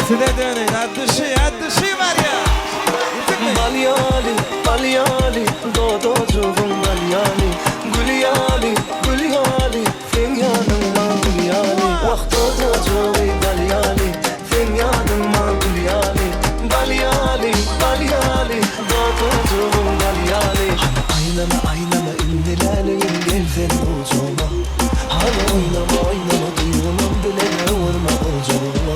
Tüledöne adışı var ya. Balyali, balyali, dodocuğum balyali. Gülyali, gülyali, sen yanıma gülyali. Vah dodocuğum balyali, sen yanıma gülyali. Balyali, balyali, dodocuğum balyali. Aynama indilaliyim gel sen ucuma. Hala oynama duyunum bile ne vurma ucuma.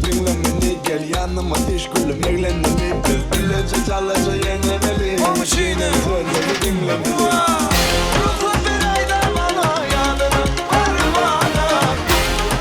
Dinlemeni gel yanıma iş gülüm eğlenmeli biz Bilece çalıcı yenilemeli Komşine Söylemi dinlemeli Ruhum bir ayda bana yanına varmana.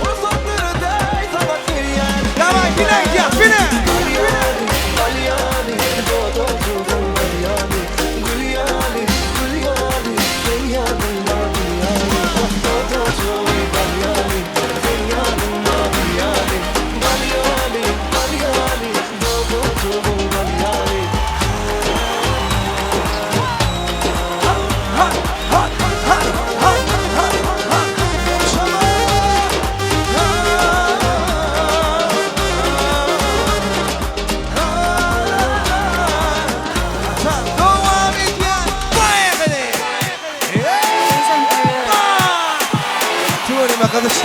Uzatları dey sana firyal. Davay binek yap binek. Gülyali, balyali, dodocuğum balyali. Gülyali, gülyali, sen yanıma gülyali. Dodocuğum balyali, sen yanıma gülyali. Balyali, balyali, dodocuğum balyali.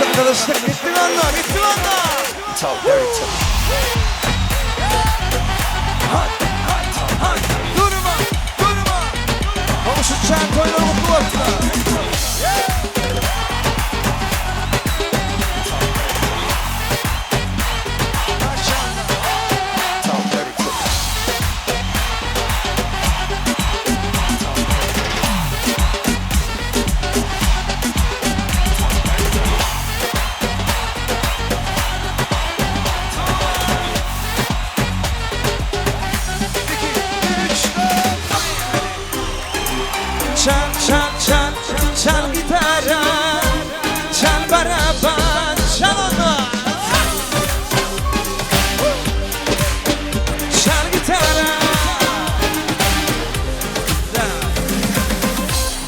Arkadaşlar bitti valla. Talk dirty to Durma. Komşu çentoyla mutlu olsun. talk dirty to Çal gitara, çal baraban, çal onu. Çal gitara.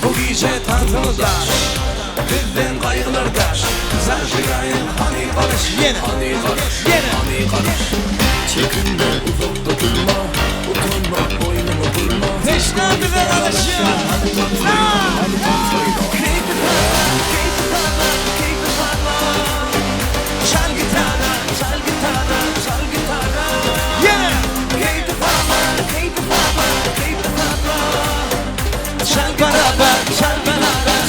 Bu gece tantımızlar, bizden kaygılardaş. Zajigayın hani barış, yine. Çekinme uzakta durma. Utanma boynuma durma. Teşna bize karışıyor. Çal gitara. Yeah. Çal beraber, çal beraber.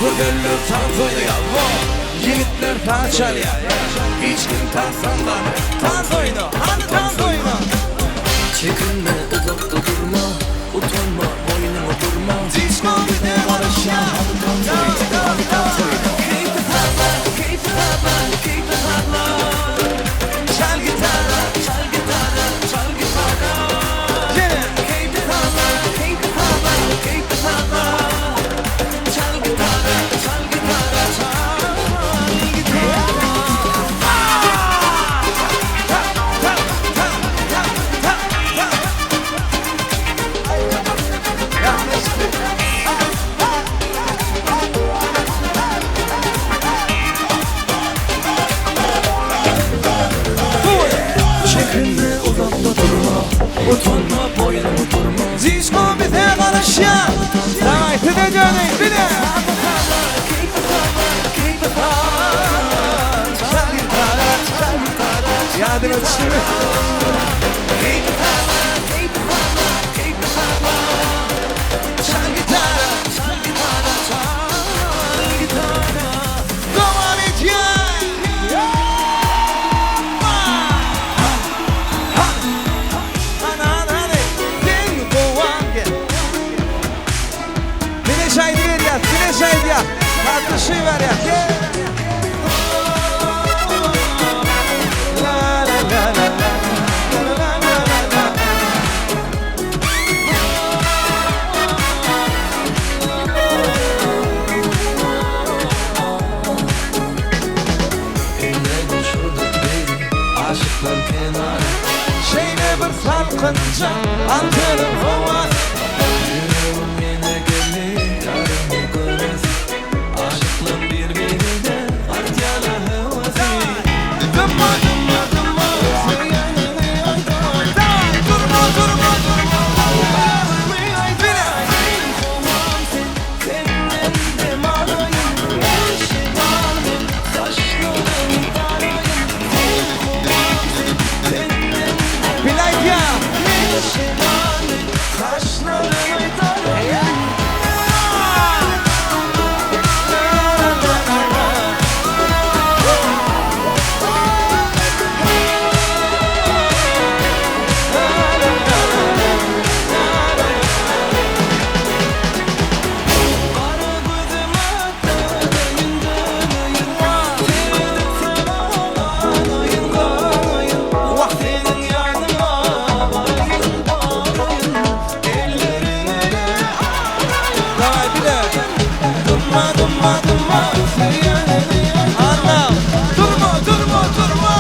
Bu güllü tanzıyla yalva, yiğitler parçalıyor. Hiç kim tansandan tanzıyla, hadi tanzıyla. Çekinme uzakta durma. Utanma boynuma durma. Disco bir de barışa. Çal gitara. Yine. Utanma boynumu durma. Disco bize karışıyor. Давай, ты дойдёшь, ты Adem ötüştürme. Çal gitara, çal gitara, çal gitara. Devam et ya. Haydi ver ya, güneş haydi ya. Tatlı şey ver ya. La la la la la. La la la la la. Ellerin şurada değil, aşıklar kenarı. Şeyle bir salkınca antırım hava. Yüreğim yine geldi, yarını görmez. Aşıklar birbirine, atyalı hevesi. Durma durma durma. Durma durma durma. Bilal ya. Anlam. Durma durma durma.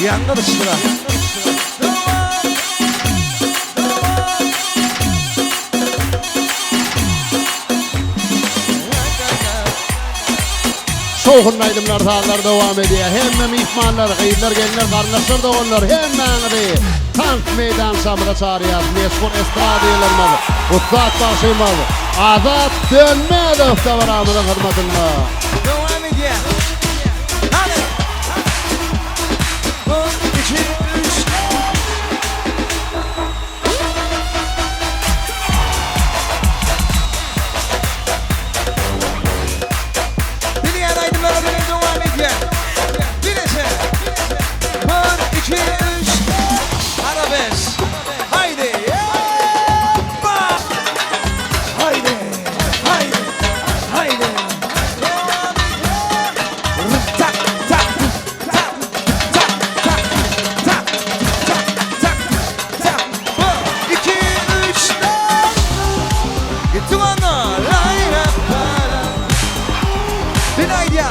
Yanga dıştıra. Soğukun aydımlar dağlar devam ediyor. Hem mihmanlar, kıyılar, gelinler, kardeşler de onlar. Hem de tank meydan samına çağırıyor. Meskun estrada yılınmalı. Uttat taşıymalı. Azat dönmedi öftevaramının hırmatında. Devam ediyor. Hadi. 1, 2, 3. Dileyen aydınlara dönüp devam ediyor. Birisi. 1, 2, 3. Arabesk. Haydi. Hoppa. Haydi. Haydi. Haydi. Tak tak tak tak tak tak tak tak tak. 1, 2, 3. Gittim ana. Layla para. Bir idea.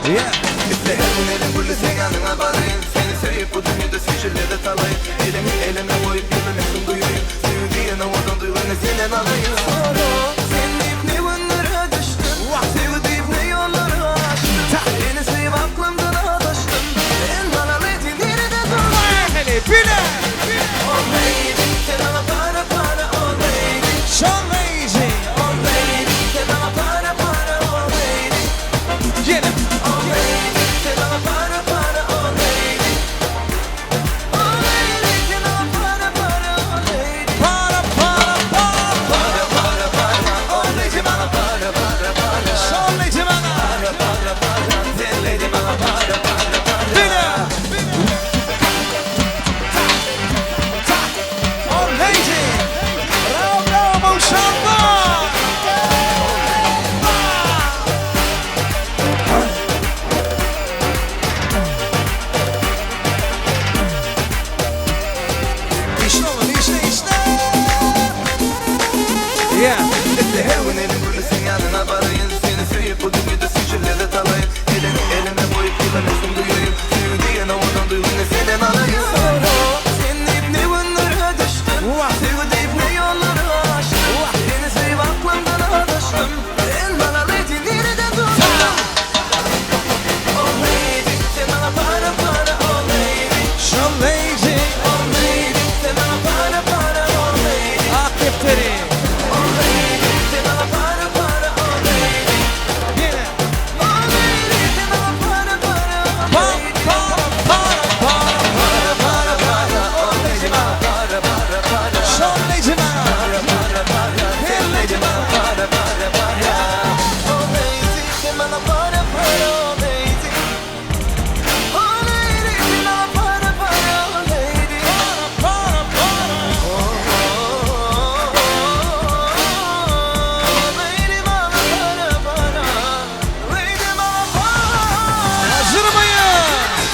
Yeah. İsteyenin elin kulli sen yanına varayım. Seni sevip bu dünyada seçilerde talayım. Elimi elime koyup gülmemesini duyayım. Sevdiğin havadan duygularını senden alayım. Sonra